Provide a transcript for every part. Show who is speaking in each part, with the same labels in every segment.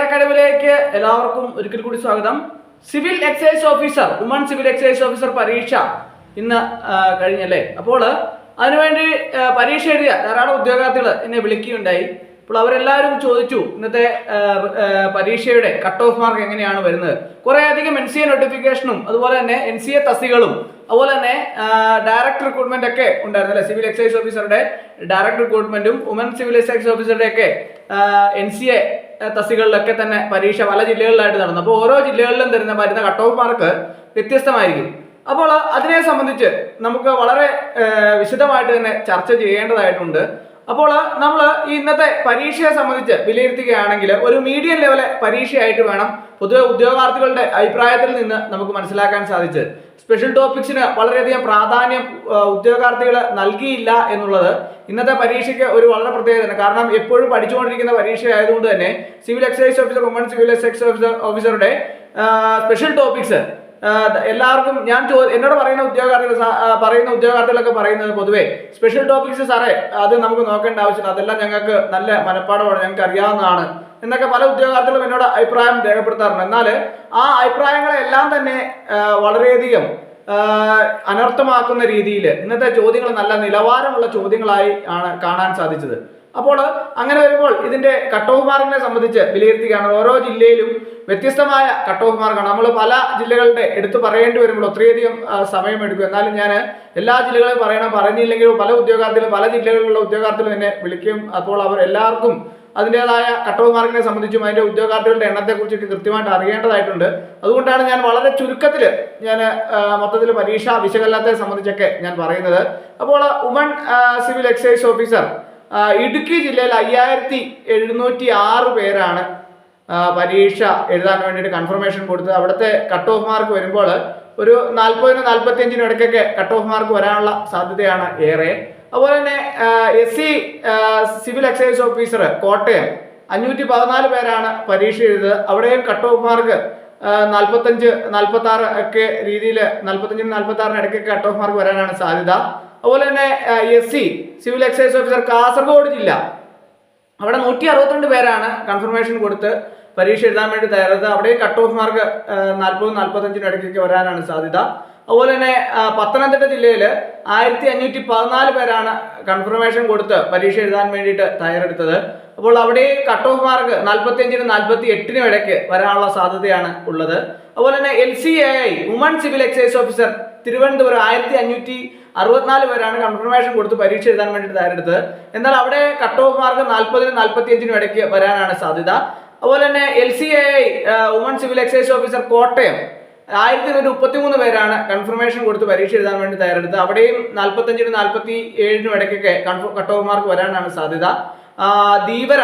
Speaker 1: അക്കാഡമിയിലേക്ക് എല്ലാവർക്കും ഒരിക്കൽ കൂടി സ്വാഗതം. Civil excise officer, woman civil excise officer പരീക്ഷ ഇന്ന് കഴിഞ്ഞല്ലേ. അപ്പോൾ അതിനുവേണ്ടി പരീക്ഷ എഴുതിയ ധാരാളം ഉദ്യോഗാർത്ഥികൾ എന്നെ വിളിക്കുകയുണ്ടായി. അപ്പോൾ അവരെല്ലാവരും ചോദിച്ചു ഇന്നത്തെ പരീക്ഷയുടെ കട്ട് ഓഫ് മാർക്ക് എങ്ങനെയാണ് വരുന്നത്. കുറേ അധികം NCA നോട്ടിഫിക്കേഷനും അതുപോലെ തന്നെ NCA തസ്തികകളും അതുപോലെ തന്നെ ഡയറക്ട് റിക്രൂട്ട്മെന്റ് ഒക്കെ ഉണ്ടായിരുന്നു അല്ലെ. സിവിൽ എക്സൈസ് ഓഫീസറുടെ ഡയറക്ട് റിക്രൂട്ട്മെന്റും വുമൺ സിവിൽ എക്സൈസ് ഓഫീസറുടെ ഒക്കെ NCA തസ്തികകളിലൊക്കെ തന്നെ പരീക്ഷ പല ജില്ലകളിലായിട്ട് നടന്നു. അപ്പോൾ ഓരോ ജില്ലകളിലും വരുന്ന കട്ട് ഓഫ് മാർക്ക് വ്യത്യസ്തമായിരിക്കും. അപ്പോൾ അതിനെ സംബന്ധിച്ച് നമുക്ക് വളരെ വിശദമായിട്ട് തന്നെ ചർച്ച ചെയ്യേണ്ടതായിട്ടുണ്ട്. അപ്പോൾ നമ്മൾ ഇന്നത്തെ പരീക്ഷയെ സംബന്ധിച്ച് വിലയിരുത്തുകയാണെങ്കിൽ ഒരു മീഡിയം ലെവലെ പരീക്ഷയായിട്ട് വേണം പൊതുവെ ഉദ്യോഗാർത്ഥികളുടെ അഭിപ്രായത്തിൽ നിന്ന് നമുക്ക് മനസ്സിലാക്കാൻ സാധിച്ചത്. സ്പെഷ്യൽ ടോപ്പിക്സിന് വളരെയധികം പ്രാധാന്യം ഉദ്യോഗാർത്ഥികൾ നൽകിയില്ല എന്നുള്ളത് ഇന്നത്തെ പരീക്ഷയ്ക്ക് ഒരു വളരെ പ്രത്യേകതയാണ്. കാരണം എപ്പോഴും പഠിച്ചുകൊണ്ടിരിക്കുന്ന പരീക്ഷ ആയതുകൊണ്ട് തന്നെ civil excise officer, woman civil excise ഓഫീസറുടെ സ്പെഷ്യൽ ടോപ്പിക്സ് എല്ലാവർക്കും എന്നോട് പറയുന്ന ഉദ്യോഗാർത്ഥികളൊക്കെ പറയുന്നത് പൊതുവെ സ്പെഷ്യൽ ടോപ്പിക്സ് സാറേ അത് നമുക്ക് നോക്കേണ്ട ആവശ്യമില്ല, അതെല്ലാം ഞങ്ങൾക്ക് നല്ല മനപ്പാടമാണ്, ഞങ്ങൾക്ക് അറിയാവുന്നതാണ് എന്നൊക്കെ പല ഉദ്യോഗാർത്ഥികളും എന്നോട് അഭിപ്രായം രേഖപ്പെടുത്താറുണ്ട്. എന്നാൽ ആ അഭിപ്രായങ്ങളെല്ലാം തന്നെ വളരെയധികം അനർത്ഥമാക്കുന്ന രീതിയിൽ ഇന്നത്തെ ചോദ്യങ്ങൾ നല്ല നിലവാരമുള്ള ചോദ്യങ്ങളായി ആണ് കാണാൻ സാധിച്ചത്. അപ്പോൾ അങ്ങനെ വരുമ്പോൾ ഇതിന്റെ കട്ട് ഓഫ് മാർക്കിനെ സംബന്ധിച്ച് വിലയിരുത്തുകയാണ്. ഓരോ ജില്ലയിലും വ്യത്യസ്തമായ കട്ട് ഓഫ് മാർക്കാണ്. നമ്മൾ പല ജില്ലകളുടെ എടുത്തു പറയേണ്ടി വരുമ്പോൾ ഒത്തിരിയധികം സമയമെടുക്കും. എന്നാലും ഞാൻ എല്ലാ ജില്ലകളും പറഞ്ഞില്ലെങ്കിലും പല ജില്ലകളിലുള്ള ഉദ്യോഗാർത്ഥികളും എന്നെ വിളിക്കും. അപ്പോൾ അവർ എല്ലാവർക്കും അതിൻ്റെതായ കട്ട് ഓഫ് മാർക്കിനെ സംബന്ധിച്ചും അതിൻ്റെ ഉദ്യോഗാർത്ഥികളുടെ എണ്ണത്തെക്കുറിച്ചൊക്കെ കൃത്യമായിട്ട് അറിയേണ്ടതായിട്ടുണ്ട്. അതുകൊണ്ടാണ് ഞാൻ വളരെ ചുരുക്കത്തിൽ മൊത്തത്തിൽ പരീക്ഷാ വിശകലനത്തെ സംബന്ധിച്ചൊക്കെ ഞാൻ പറയുന്നത്. അപ്പോൾ woman civil excise officer Idukki ജില്ലയിൽ 5706 പേരാണ് പരീക്ഷ എഴുതാൻ വേണ്ടിയിട്ട് കൺഫർമേഷൻ കൊടുത്തത്. അവിടുത്തെ കട്ട് ഓഫ് മാർക്ക് വരുമ്പോൾ ഒരു 40-45 ഇടയ്ക്കൊക്കെ കട്ട് ഓഫ് മാർക്ക് വരാനുള്ള സാധ്യതയാണ് ഏറെ. അതുപോലെ തന്നെ SC civil excise officer Kottayam 514 പേരാണ് പരീക്ഷ എഴുതുന്നത്. അവിടെയും കട്ട് ഓഫ് മാർക്ക് 45-46 ഒക്കെ രീതിയിൽ 45-46 ഇടയ്ക്കൊക്കെ കട്ട് ഓഫ് മാർക്ക് വരാനാണ് സാധ്യത. അതുപോലെ തന്നെ SC civil excise officer Kasaragod ജില്ല, അവിടെ 162 പേരാണ് കൺഫർമേഷൻ കൊടുത്ത് പരീക്ഷ എഴുതാൻ വേണ്ടി തയ്യാറെടുത്തത്. അവിടെയും കട്ട് ഓഫ് മാർക്ക് 40-45 ഇടയ്ക്കൊക്കെ വരാനാണ് സാധ്യത. അതുപോലെ തന്നെ പത്തനംതിട്ട ജില്ലയിൽ 1514 പേരാണ് കൺഫർമേഷൻ കൊടുത്ത് പരീക്ഷ എഴുതാൻ വേണ്ടിയിട്ട് തയ്യാറെടുത്തത്. അപ്പോൾ അവിടെ കട്ട് ഓഫ് മാർക്ക് 45-48 ഇടയ്ക്ക് വരാനുള്ള സാധ്യതയാണ് ഉള്ളത്. അതുപോലെ തന്നെ LCAI woman civil excise officer Thiruvananthapuram 1564 പേരാണ് കൺഫർമേഷൻ കൊടുത്ത് പരീക്ഷ എഴുതാൻ വേണ്ടിയിട്ട് തയ്യാറെടുത്തത്. എന്നാൽ അവിടെ കട്ട് ഓഫ് മാർക്ക് 40-45 ഇടയ്ക്ക് വരാനാണ് സാധ്യത. അതുപോലെ തന്നെ LCAI woman civil excise officer Kottayam 1133 പേരാണ് കൺഫർമേഷൻ കൊടുത്ത് പരീക്ഷ എഴുതാൻ വേണ്ടി തയ്യാറെടുത്തത്. അവിടെയും 45-47 ഇടയ്ക്കൊക്കെ കട്ട് ഓഫ് മാർക്ക് വരാനാണ് സാധ്യത. Dheevara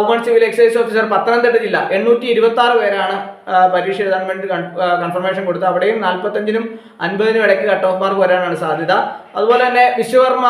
Speaker 1: woman civil excise officer Pathanamthitta ജില്ല 826 പേരാണ് പരീക്ഷ എഴുതാൻ വേണ്ടി കൺഫർമേഷൻ കൊടുത്തത്. അവിടെയും 45-50 ഇടയ്ക്ക് കട്ട് ഓഫ് മാർക്ക് വരാനാണ് സാധ്യത. അതുപോലെ തന്നെ വിശ്വകർമ്മ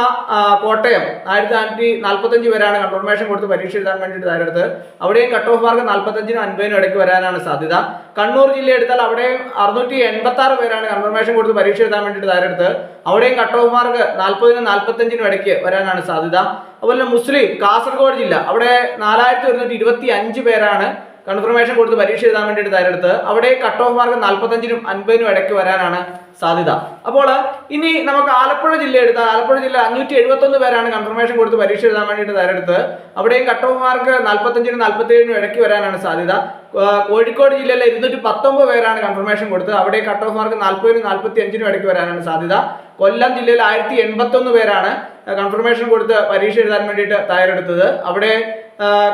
Speaker 1: കോട്ടയം 1545 പേരാണ് കൺഫർമേഷൻ കൊടുത്ത് പരീക്ഷ എഴുതാൻ വേണ്ടിയിട്ട് തയ്യാറെടുത്തത്. അവിടെയും കട്ട് ഓഫ് മാർക്ക് 45-50 ഇടയ്ക്ക് വരാനാണ് സാധ്യത. കണ്ണൂർ ജില്ല എടുത്താൽ അവിടെയും 686 പേരാണ് കൺഫർമേഷൻ കൊടുത്ത് പരീക്ഷ എഴുതാൻ വേണ്ടിയിട്ട് തയ്യാറെടുത്തത്. അവിടെയും കട്ട് ഓഫ് മാർക്ക് 40-45 ഇടയ്ക്ക് വരാനാണ് സാധ്യത. അതുപോലെ മുസ്ലിം കാസർഗോഡ് ജില്ല, അവിടെ 4125 പേരാണ് കൺഫർമേഷൻ കൊടുത്ത് പരീക്ഷ എഴുതാൻ വേണ്ടിയിട്ട് തയ്യാറെടുത്തത്. അവിടെ കട്ട് ഓഫ് മാർക്ക് 45-50 ഇടയ്ക്ക് വരാനാണ് സാധ്യത. അപ്പോൾ ഇനി നമുക്ക് ആലപ്പുഴ ജില്ല എടുത്താൽ ആലപ്പുഴ ജില്ല 571 പേരാണ് കൺഫർമേഷൻ കൊടുത്ത് പരീക്ഷ എഴുതാൻ വേണ്ടിയിട്ട് തയ്യാറെടുത്തത്. അവിടെയും കട്ട് ഓഫ് മാർക്ക് 45-47 ഇടയ്ക്ക് വരാനാണ് സാധ്യത. കോഴിക്കോട് ജില്ലയിലെ 219 പേരാണ് കൺഫർമേഷൻ കൊടുത്തത്. അവിടെ കട്ട് ഓഫ് മാർക്ക് 40-45 ഇടയ്ക്ക് വരാനാണ് സാധ്യത. കൊല്ലം ജില്ലയിൽ 1081 പേരാണ് കൺഫർമേഷൻ കൊടുത്ത് പരീക്ഷ എഴുതാൻ വേണ്ടിയിട്ട് തയ്യാറെടുത്തത്. അവിടെ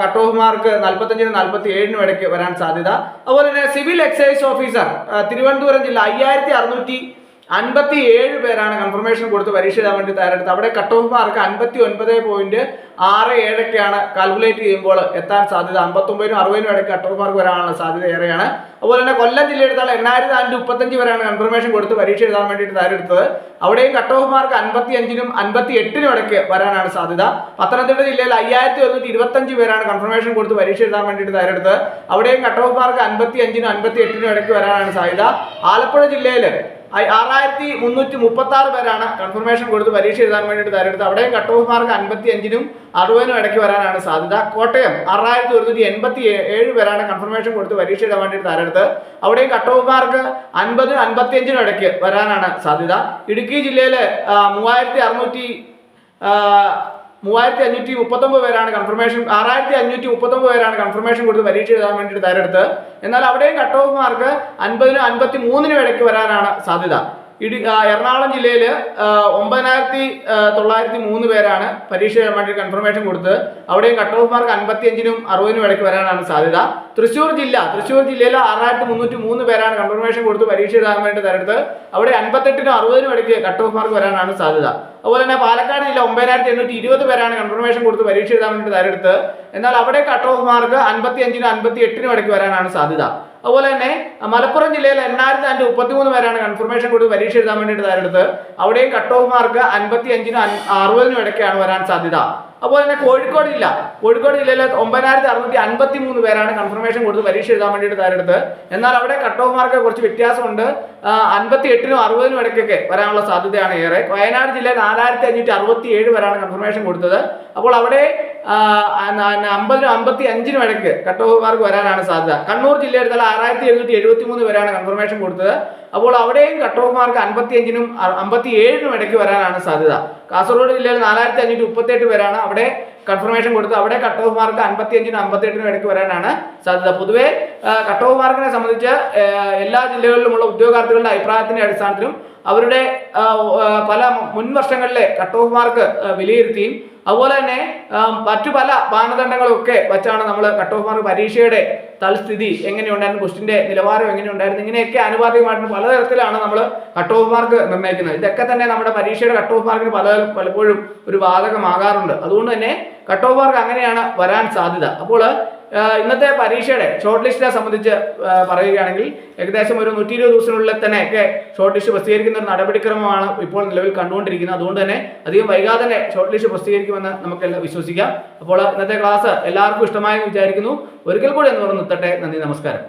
Speaker 1: കട്ട് ഓഫ് മാർക്ക് 45-47 ഇടയ്ക്ക് വരാൻ സാധ്യത. അതുപോലെ തന്നെ സിവിൽ എക്സൈസ് ഓഫീസർ തിരുവനന്തപുരം ജില്ല 5657 പേരാണ് കൺഫർമേഷൻ കൊടുത്ത് പരീക്ഷ എഴുതാൻ വേണ്ടി തയ്യാറെടുത്തത്. അവിടെ കട്ട് ഓഫ് മാർക്ക് 59.67 കാൽക്കുലേറ്റ് ചെയ്യുമ്പോൾ എത്താൻ സാധ്യത. 59-60 ഇടയ്ക്ക് കട്ട് ഓഫ് മാർക്ക് വരാനുള്ള സാധ്യത ഏറെയാണ്. അതുപോലെ തന്നെ കൊല്ലം ജില്ല എടുത്താൽ 8435 പേരാണ് കൺഫർമേഷൻ കൊടുത്ത് പരീക്ഷ എഴുതാൻ വേണ്ടിയിട്ട് തയ്യാറെടുത്തത്. അവിടെയും കട്ട് ഓഫ് മാർക്ക് 55-58 ഇടയ്ക്ക് വരാനാണ് സാധ്യത. പത്തനംതിട്ട ജില്ലയിൽ 5125 പേരാണ് കൺഫർമേഷൻ കൊടുത്ത് പരീക്ഷ എഴുതാൻ വേണ്ടിയിട്ട് തയ്യാറെടുത്തത്. അവിടെയും കട്ട് ഓഫ് മാർക്ക് 55-58 ഇടയ്ക്ക് വരാനാണ് സാധ്യത. ആലപ്പുഴ ജില്ലയിൽ 6336 പേരാണ് കൺഫർമേഷൻ കൊടുത്ത് പരീക്ഷ എഴുതാൻ വേണ്ടിയിട്ട് തയ്യാറെടുത്ത്. അവിടെയും കട്ട് ഓഫ് മാർക്ക് 55-നും 60-നും ഇടയ്ക്ക് വരാനാണ് സാധ്യത. കോട്ടയം 6187 പേരാണ് കൺഫർമേഷൻ കൊടുത്ത് പരീക്ഷ എഴുതാൻ വേണ്ടിയിട്ട് തയ്യാറെടുത്ത്. അവിടെയും കട്ട് ഓഫ് മാർക്ക് 50-നും 55-നും ഇടയ്ക്ക് വരാനാണ് സാധ്യത. ഇടുക്കി ജില്ലയിൽ 3539 പേരാണ് കൺഫർമേഷൻ 6539 പേരാണ് കൺഫർമേഷൻ കൊടുത്ത് പരീക്ഷ എഴുതാൻ വേണ്ടിയിട്ട് തയ്യാറെടുത്ത്. എന്നാൽ അവിടെയും കട്ട് ഓഫ് മാർക്ക് 50-നും 53-നും ഇടയ്ക്ക് വരാനാണ് സാധ്യത. എറണാകുളം ജില്ലയിൽ 9903 പേരാണ് പരീക്ഷ എഴുതാൻ വേണ്ടി കൺഫർമേഷൻ കൊടുത്തത്. അവിടെയും കട്ട് ഓഫ് മാർക്ക് 55-നും 60-നും ഇടയ്ക്ക് വരാനാണ് സാധ്യത. തൃശ്ശൂർ ജില്ലയിൽ 6303 പേരാണ് കൺഫർമേഷൻ കൊടുത്ത് പരീക്ഷ എഴുതാൻ വേണ്ടി തയ്യാറെടുത്ത്. അവിടെ 58-നും 60-നും ഇടയ്ക്ക് കട്ട് ഓഫ് മാർക്ക് വരാനാണ് സാധ്യത. അതുപോലെ തന്നെ പാലക്കാട് ജില്ല 9820 പേരാണ് കൺഫർമേഷൻ കൊടുത്ത് പരീക്ഷ എഴുതാൻ വേണ്ടി തയ്യാറെടുത്ത്. എന്നാൽ അവിടെ കട്ട് ഓഫ് മാർക്ക് 55-നും 58-നും ഇടയ്ക്ക് വരാനാണ് സാധ്യത. അതുപോലെ തന്നെ മലപ്പുറം ജില്ലയിൽ 8033 പേരാണ് കൺഫർമേഷൻ കൊടുത്ത് പരീക്ഷ എഴുതാൻ വേണ്ടിയിട്ട് തയ്യാറെടുത്ത്. അവിടെയും കട്ട് ഓഫ് മാർക്ക് 55-നും 60-നും ഇടയ്ക്കാണ് വരാൻ സാധ്യത. അതുപോലെ തന്നെ കോഴിക്കോട് ജില്ലയിൽ 9653 പേരാണ് കൺഫർമേഷൻ കൊടുത്ത് പരീക്ഷ എഴുതാൻ വേണ്ടിയിട്ട് തയ്യാറെടുത്ത്. എന്നാൽ അവിടെ കട്ട് ഓഫ് മാർക്ക് കുറച്ച് വ്യത്യാസമുണ്ട്. 58-നും 60-നും ഇടയ്ക്കൊക്കെ വരാനുള്ള സാധ്യതയാണ് ഏറെ. വയനാട് ജില്ലയിൽ 4567 പേരാണ് കൺഫർമേഷൻ കൊടുത്തത്. അപ്പോൾ അവിടെ 50-നും 55-നും ഇടയ്ക്ക് കട്ട് ഓഫ് മാർക്ക് വരാനാണ് സാധ്യത. കണ്ണൂർ ജില്ലയിൽ 6773 പേരാണ് കൺഫർമേഷൻ കൊടുത്തത്. അപ്പോൾ അവിടെയും കട്ട് ഓഫ് മാർക്ക് 55-നും 57-നും ഇടയ്ക്ക് വരാനാണ് സാധ്യത. കാസർഗോഡ് ജില്ലയിൽ 4538 പേരാണ് അവിടെ കൺഫർമേഷൻ കൊടുത്തത്. അവിടെ കട്ട് ഓഫ് മാർക്ക് 55-നും 58-നും ഇടയ്ക്ക് വരാനാണ് സാധ്യത. പൊതുവെ കട്ട് ഓഫ് മാർക്കിനെ സംബന്ധിച്ച് എല്ലാ ജില്ലകളിലുമുള്ള ഉദ്യോഗാർത്ഥികളുടെ അഭിപ്രായത്തിന്റെ അടിസ്ഥാനത്തിലും അവരുടെ പല മുൻ വർഷങ്ങളിലെ കട്ട് ഓഫ് മാർക്ക് വിലയിരുത്തിയും അതുപോലെ തന്നെ മറ്റു പല മാനദണ്ഡങ്ങളൊക്കെ വച്ചാണ് നമ്മൾ കട്ട് ഓഫ് മാർക്ക് പരീക്ഷയുടെ തൽസ്ഥിതി എങ്ങനെയുണ്ടായിരുന്നു, ക്വസ്റ്റിന്റെ നിലവാരം എങ്ങനെയുണ്ടായിരുന്നു, ഇങ്ങനെയൊക്കെ ആനുപാതികമായിട്ട് പലതരത്തിലാണ് നമ്മൾ കട്ട് ഓഫ് മാർക്ക് നിർണ്ണയിക്കുന്നത്. ഇതൊക്കെ തന്നെ നമ്മുടെ പരീക്ഷയുടെ കട്ട് ഓഫ് മാർക്കിന് പലപ്പോഴും ഒരു ബാധകമാകാറുണ്ട്. അതുകൊണ്ട് തന്നെ കട്ട് ഓഫ് മാർക്ക് അങ്ങനെയാണ് വരാൻ സാധ്യത. അപ്പോൾ ഇന്നത്തെ പരീക്ഷയുടെ ഷോർട്ട് ലിസ്റ്റിനെ സംബന്ധിച്ച് പറയുകയാണെങ്കിൽ ഏകദേശം ഒരു 120 ദിവസത്തിനുള്ളിൽ തന്നെ ഒക്കെ ഷോർട്ട് ലിസ്റ്റ് പ്രസിദ്ധീകരിക്കുന്ന ഒരു നടപടിക്രമമാണ് ഇപ്പോൾ നിലവിൽ കണ്ടുകൊണ്ടിരിക്കുന്നത്. അതുകൊണ്ട് തന്നെ അധികം വൈകാതെ തന്നെ ഷോർട്ട് ലിസ്റ്റ് പ്രസിദ്ധീകരിക്കുമെന്ന് നമുക്കെല്ലാം വിശ്വസിക്കാം. അപ്പോൾ ഇന്നത്തെ ക്ലാസ് എല്ലാവർക്കും ഇഷ്ടമായെന്ന് വിചാരിക്കുന്നു. ഒരിക്കൽ കൂടി എന്ന് പറഞ്ഞു നിർത്തട്ടെ. നന്ദി, നമസ്കാരം.